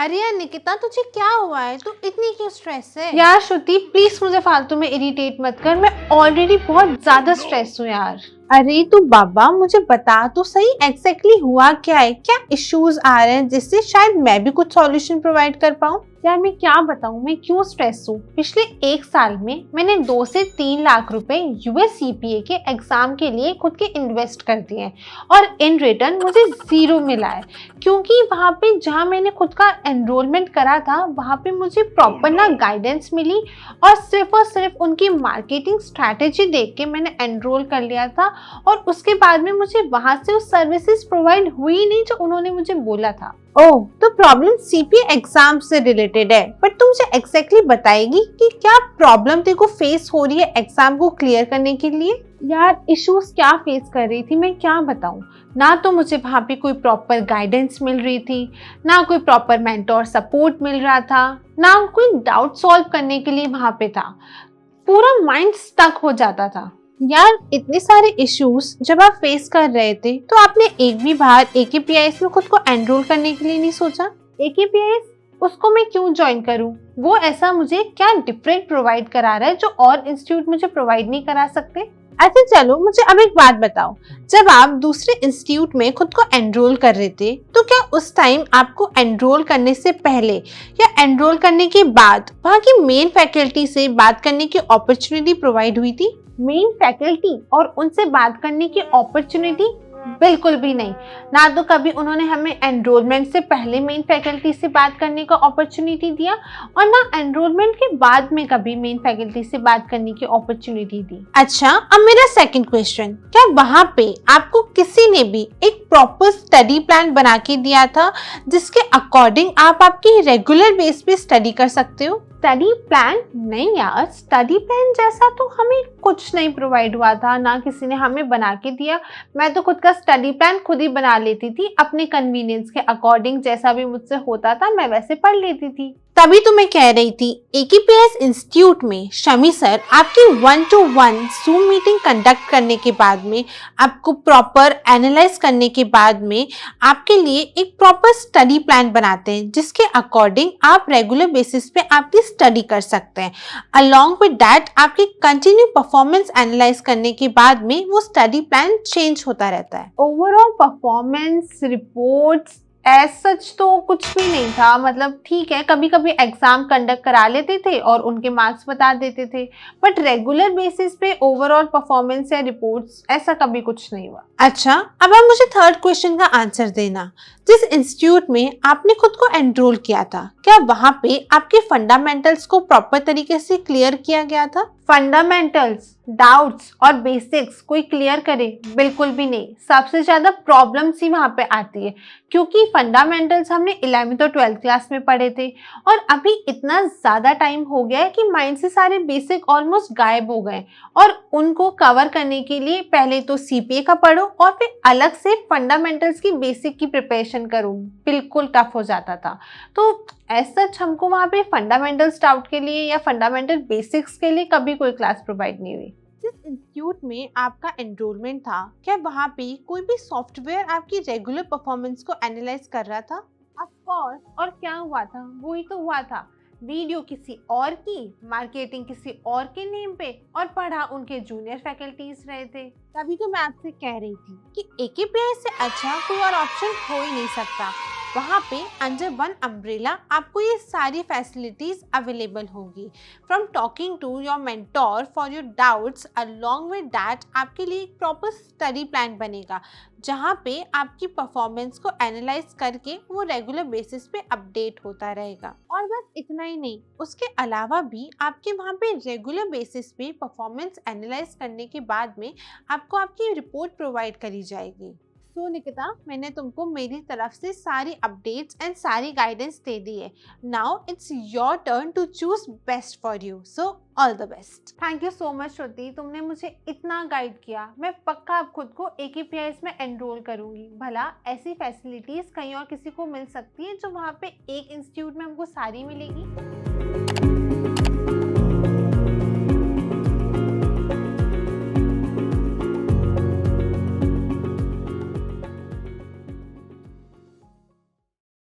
अरे यार निकिता, तुझे क्या हुआ है? तू इतनी क्यों स्ट्रेस है? यार श्रुति प्लीज मुझे फालतू में इरिटेट मत कर, मैं ऑलरेडी बहुत ज्यादा स्ट्रेस हूँ यार। अरे तू बाबा मुझे बता तो सही, एग्जैक्टली हुआ क्या है? क्या इश्यूज आ रहे हैं जिससे शायद मैं भी कुछ सॉल्यूशन प्रोवाइड कर पाऊँ? यार मैं क्या बताऊँ, मैं क्यों स्ट्रेस हूँ। पिछले 1 साल में मैंने 2 से 3 लाख रुपए यूएस सीपीए के एग्जाम के लिए खुद के इन्वेस्ट कर दिए हैं और इन रिटर्न मुझे 0 मिला है, क्योंकि वहाँ पे जहाँ मैंने खुद का एनरोलमेंट करा था वहाँ पे मुझे प्रॉपर ना गाइडेंस मिली और सिर्फ उनकी मार्केटिंग स्ट्रैटेजी देख के मैंने एनरोल कर लिया था और उसके बाद में मुझे वहाँ से वो सर्विसेज प्रोवाइड हुई नहीं जो उन्होंने मुझे बोला था। ओह, तो प्रॉब्लम सीपीए एग्जाम से रिलेटेड है, बट तुम मुझे एग्जैक्टली बताएगी कि क्या प्रॉब्लम तेरे को फेस हो रही है एग्जाम को क्लियर करने के लिए? यार इश्यूज क्या फेस कर रही थी मैं क्या बताऊं। ना तो मुझे वहाँ पे कोई प्रॉपर गाइडेंस मिल रही थी, ना कोई प्रॉपर मेंटोर सपोर्ट मिल रहा था, ना कोई डाउट सॉल्व करने के लिए वहाँ पे था। पूरा माइंड स्टक हो जाता था। यार इतने सारे इश्यूज जब आप फेस कर रहे थे तो आपने एक भी बार AKPIS में खुद को एनरोल करने के लिए नहीं सोचा? AKPIS उसको मैं क्यों ज्वाइन करूं? वो ऐसा मुझे क्या डिफरेंट प्रोवाइड करा रहा है जो और इंस्टीट्यूट मुझे प्रोवाइड नहीं करा सकते? अच्छा चलो मुझे अब एक बात बताओ, जब आप दूसरे इंस्टीट्यूट में खुद को एनरोल कर रहे थे तो क्या उस टाइम आपको एनरोल करने से पहले या एनरोल करने के बाद वहाँ की मेन फैकल्टी से बात करने की अपॉर्चुनिटी प्रोवाइड हुई थी? मेन फैकल्टी और उनसे बात करने की अपॉर्चुनिटी बिल्कुल भी नहीं। ना तो कभी उन्होंने हमें एनरोलमेंट से पहले मेन फैकल्टी से बात करने का अपॉर्चुनिटी दिया और ना एनरोलमेंट के बाद में कभी मेन फैकल्टी से बात करने की अपॉर्चुनिटी दी। अच्छा, अब मेरा सेकंड क्वेश्चन, क्या वहाँ पे आपको किसी ने भी एक प्रॉपर स्टडी प्लान बना के दिया था जिसके अकॉर्डिंग आप आपकी रेगुलर बेस पे स्टडी कर सकते हो? स्टडी प्लान नहीं यार, स्टडी प्लान जैसा तो हमें कुछ नहीं प्रोवाइड हुआ था, ना किसी ने हमें बना के दिया। मैं तो खुद का स्टडी प्लान खुद ही बना लेती थी अपने कन्वीनियंस के अकॉर्डिंग, जैसा भी मुझसे होता था मैं वैसे पढ़ लेती थी। तभी तो मैं कह रही थी AKPIS इंस्टीट्यूट में शमी सर आपकी 1-to-1 Zoom मीटिंग कंडक्ट करने के बाद में, आपको प्रॉपर एनालाइज करने के बाद में आपके लिए एक प्रॉपर स्टडी प्लान बनाते हैं जिसके अकॉर्डिंग आप रेगुलर बेसिस पे आपकी स्टडी कर सकते हैं। अलॉन्ग विद दैट आपकी कंटिन्यू परफॉर्मेंस एनालाइज करने के बाद में वो स्टडी प्लान चेंज होता रहता है। Overall performance reports as such तो कुछ भी नहीं था। मतलब ठीक है, कभी कभी एग्जाम कंडक्ट करा लेते थे और उनके मार्क्स बता देते थे, बट रेगुलर बेसिस पे ओवरऑल परफॉर्मेंस या रिपोर्ट्स ऐसा कभी कुछ नहीं हुआ। अच्छा, अब आप मुझे थर्ड क्वेश्चन का आंसर देना। जिस इंस्टीट्यूट में आपने खुद को एनरोल किया था, क्या वहाँ पे आपके फंडामेंटल्स को प्रॉपर तरीके से क्लियर किया गया था? फंडामेंटल्स, डाउट्स और बेसिक्स कोई क्लियर करे? बिल्कुल भी नहीं। सबसे ज्यादा प्रॉब्लम्स ही वहाँ पे आती है, क्योंकि फंडामेंटल्स हमने 11th और 12th क्लास में पढ़े थे और अभी इतना ज्यादा टाइम हो गया है कि माइंड से सारे बेसिक ऑलमोस्ट गायब हो गए और उनको कवर करने के लिए पहले तो सीपीए का पढ़ो और फिर अलग से फंडामेंटल्स की बेसिक की प्रिपरेशन करो। बिल्कुल टफ हो जाता था। तो एज सच हमको वहाँ पे फंडामेंटल्स डाउट के लिए या फंडामेंटल बेसिक्स के लिए कभी कोई क्लास प्रोवाइड नहीं हुई। जिस इंस्टीट्यूट में आपका एनरोलमेंट था, क्या वहाँ पे कोई भी सॉफ्टवेयर आपकी रेगुलर परफॉर्मेंस को एनालाइज कर रहा था? ऑफ कोर्स, और क्या हुआ था? वही तो हुआ था। वीडियो किसी और की, मार्केटिंग किसी और के नेम पे और पढ़ा उनके जूनियर फैकल्टीज रहे थे। तभी तो मैं आपसे कह रही थी कि AKPIS से अच्छा कोई और ऑप्शन हो ही नहीं सकता। वहाँ पे अंडर वन अम्ब्रेला आपको ये सारी फैसिलिटीज अवेलेबल होगी। From talking to your mentor for your doubts, along with that आपके लिए एक प्रॉपर स्टडी प्लान बनेगा जहाँ पे आपकी परफॉर्मेंस को एनालाइज करके वो रेगुलर बेसिस पे अपडेट होता रहेगा। और बस इतना ही नहीं, उसके अलावा भी आपके वहाँ पे रेगुलर बेसिस पे परफॉर्मेंस एनालाइज करने के बाद में आपको आपकी रिपोर्ट प्रोवाइड करी जाएगी। सो निकिता, मैंने तुमको मेरी तरफ से सारी अपडेट्स एंड सारी गाइडेंस दे दी है। Now it's your turn to choose best for you. So all the best. Thank you so much Shruti, तुमने मुझे इतना गाइड किया। मैं पक्का अब खुद को AKPIS में एनरोल करूंगी। भला ऐसी फैसिलिटीज कहीं और किसी को मिल सकती है जो वहाँ पे एक इंस्टीट्यूट में हमको सारी मिलेगी?